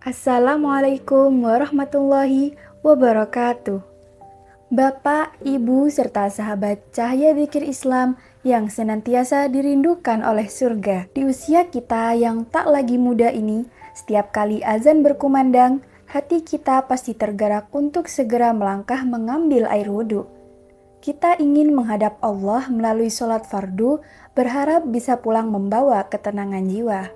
Assalamualaikum warahmatullahi wabarakatuh. Bapak, Ibu, serta sahabat cahaya zikir Islam yang senantiasa dirindukan oleh surga. Di usia kita yang tak lagi muda ini, setiap kali azan berkumandang, hati kita pasti tergerak untuk segera melangkah mengambil air wudhu. Kita ingin menghadap Allah melalui sholat fardu, berharap bisa pulang membawa ketenangan jiwa.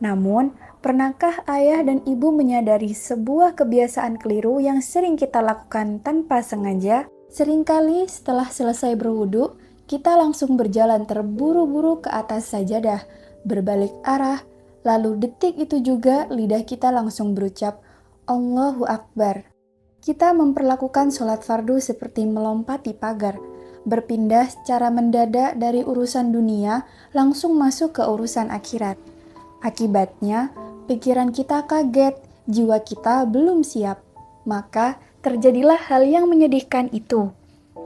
Namun, pernahkah ayah dan ibu menyadari sebuah kebiasaan keliru yang sering kita lakukan tanpa sengaja? Seringkali setelah selesai berwudu, kita langsung berjalan terburu-buru ke atas sajadah, berbalik arah, lalu detik itu juga lidah kita langsung berucap, Allahu Akbar. Kita memperlakukan sholat fardu seperti melompati pagar, berpindah secara mendadak dari urusan dunia langsung masuk ke urusan akhirat. Akibatnya, pikiran kita kaget, jiwa kita belum siap. Maka, terjadilah hal yang menyedihkan itu.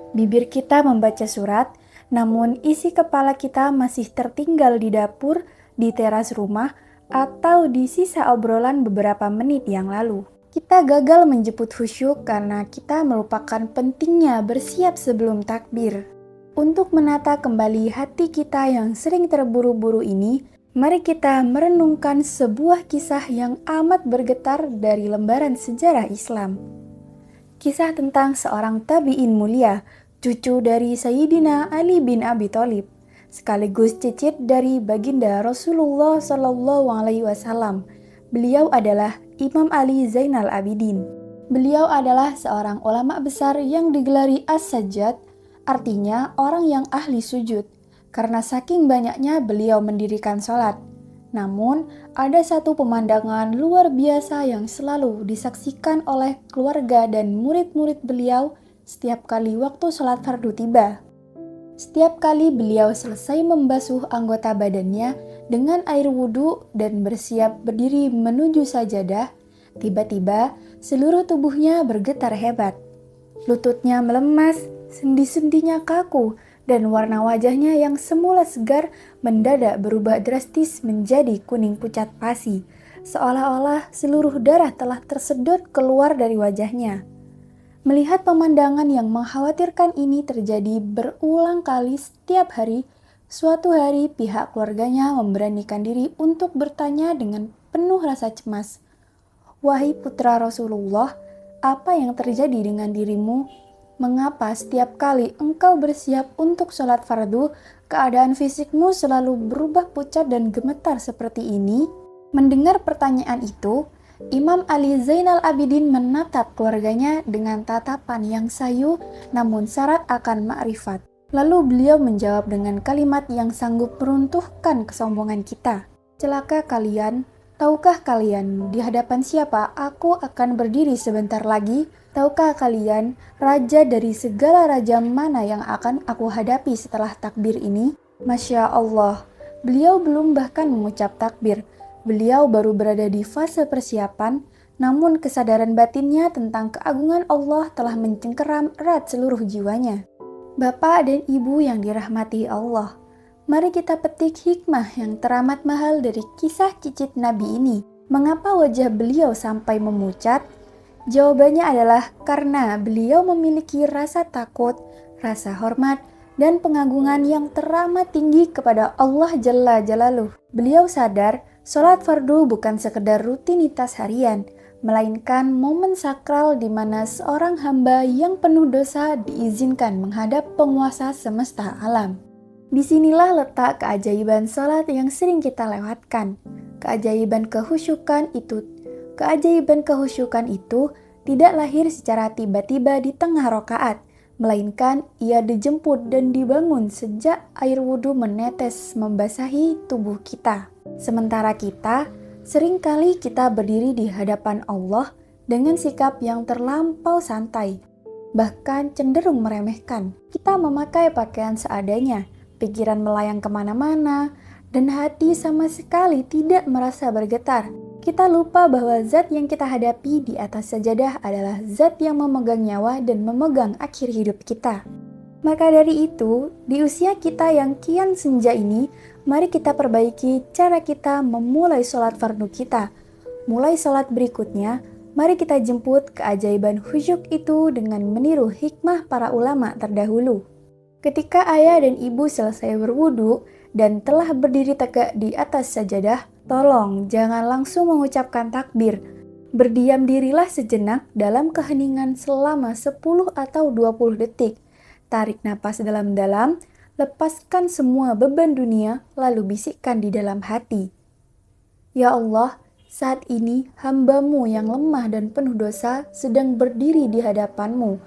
Bibir kita membaca surat, namun isi kepala kita masih tertinggal di dapur, di teras rumah, atau di sisa obrolan beberapa menit yang lalu. Kita gagal menjemput khusyuk karena kita melupakan pentingnya bersiap sebelum takbir. Untuk menata kembali hati kita yang sering terburu-buru ini, mari kita merenungkan sebuah kisah yang amat bergetar dari lembaran sejarah Islam. Kisah tentang seorang tabi'in mulia, cucu dari Sayyidina Ali bin Abi Thalib, sekaligus cicit dari baginda Rasulullah SAW. Beliau adalah Imam Ali Zainal Abidin. Beliau adalah seorang ulama besar yang digelari As-Sajjad, artinya orang yang ahli sujud, karena saking banyaknya beliau mendirikan sholat. Namun, ada satu pemandangan luar biasa yang selalu disaksikan oleh keluarga dan murid-murid beliau setiap kali waktu sholat fardu tiba. Setiap kali beliau selesai membasuh anggota badannya dengan air wudhu dan bersiap berdiri menuju sajadah, tiba-tiba seluruh tubuhnya bergetar hebat. Lututnya melemas, sendi-sendinya kaku, dan warna wajahnya yang semula segar mendadak berubah drastis menjadi kuning pucat pasi, seolah-olah seluruh darah telah tersedot keluar dari wajahnya. Melihat pemandangan yang mengkhawatirkan ini terjadi berulang kali setiap hari, suatu hari pihak keluarganya memberanikan diri untuk bertanya dengan penuh rasa cemas, "Wahai putra Rasulullah, apa yang terjadi dengan dirimu? Mengapa setiap kali engkau bersiap untuk sholat fardu, keadaan fisikmu selalu berubah pucat dan gemetar seperti ini?" Mendengar pertanyaan itu, Imam Ali Zainal Abidin menatap keluarganya dengan tatapan yang sayu namun syarat akan ma'rifat. Lalu beliau menjawab dengan kalimat yang sanggup meruntuhkan kesombongan kita. "Celaka kalian, tahukah kalian di hadapan siapa aku akan berdiri sebentar lagi? Tahukah kalian raja dari segala raja mana yang akan aku hadapi setelah takbir ini?" Masya Allah, beliau belum bahkan mengucap takbir. Beliau baru berada di fase persiapan, namun kesadaran batinnya tentang keagungan Allah telah mencengkeram erat seluruh jiwanya. Bapak dan Ibu yang dirahmati Allah, mari kita petik hikmah yang teramat mahal dari kisah cicit Nabi ini. Mengapa wajah beliau sampai memucat? Jawabannya adalah karena beliau memiliki rasa takut, rasa hormat, dan pengagungan yang teramat tinggi kepada Allah Jalla Jalaluh. Beliau sadar sholat fardu bukan sekedar rutinitas harian, melainkan momen sakral di mana seorang hamba yang penuh dosa diizinkan menghadap penguasa semesta alam. Disinilah letak keajaiban sholat yang sering kita lewatkan. Keajaiban kehusyukan itu tidak lahir secara tiba-tiba di tengah rakaat, melainkan ia dijemput dan dibangun sejak air wudhu menetes membasahi tubuh kita. Sementara seringkali kita berdiri di hadapan Allah dengan sikap yang terlampau santai, bahkan cenderung meremehkan. Kita memakai pakaian seadanya, pikiran melayang kemana-mana, dan hati sama sekali tidak merasa bergetar. Kita lupa bahwa zat yang kita hadapi di atas sajadah adalah zat yang memegang nyawa dan memegang akhir hidup kita. Maka dari itu, di usia kita yang kian senja ini, mari kita perbaiki cara kita memulai sholat fardu kita. Mulai salat berikutnya, mari kita jemput keajaiban khusyuk itu dengan meniru hikmah para ulama terdahulu. Ketika ayah dan ibu selesai berwudu dan telah berdiri tegak di atas sajadah, tolong jangan langsung mengucapkan takbir. Berdiam dirilah sejenak dalam keheningan selama 10 atau 20 detik. Tarik napas dalam-dalam, lepaskan semua beban dunia, lalu bisikkan di dalam hati. Ya Allah, saat ini hamba-Mu yang lemah dan penuh dosa sedang berdiri di hadapan-Mu.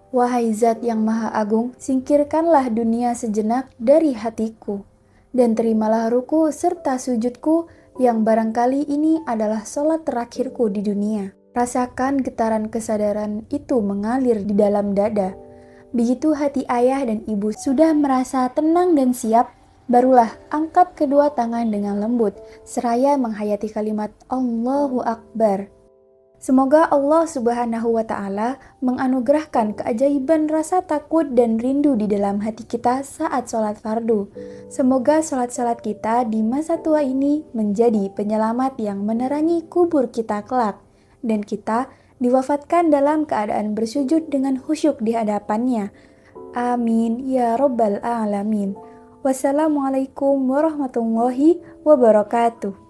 Wahai Zat yang Maha Agung, singkirkanlah dunia sejenak dari hatiku. Dan terimalah ruku serta sujudku yang barangkali ini adalah sholat terakhirku di dunia. Rasakan getaran kesadaran itu mengalir di dalam dada. Begitu hati ayah dan ibu sudah merasa tenang dan siap, barulah angkat kedua tangan dengan lembut, seraya menghayati kalimat Allahu Akbar. Semoga Allah Subhanahu wa Ta'ala menganugerahkan keajaiban rasa takut dan rindu di dalam hati kita saat sholat fardu. Semoga sholat-sholat kita di masa tua ini menjadi penyelamat yang menerangi kubur kita kelak, dan kita diwafatkan dalam keadaan bersujud dengan khusyuk di hadapannya. Amin ya Rabbal Alamin. Wassalamualaikum warahmatullahi wabarakatuh.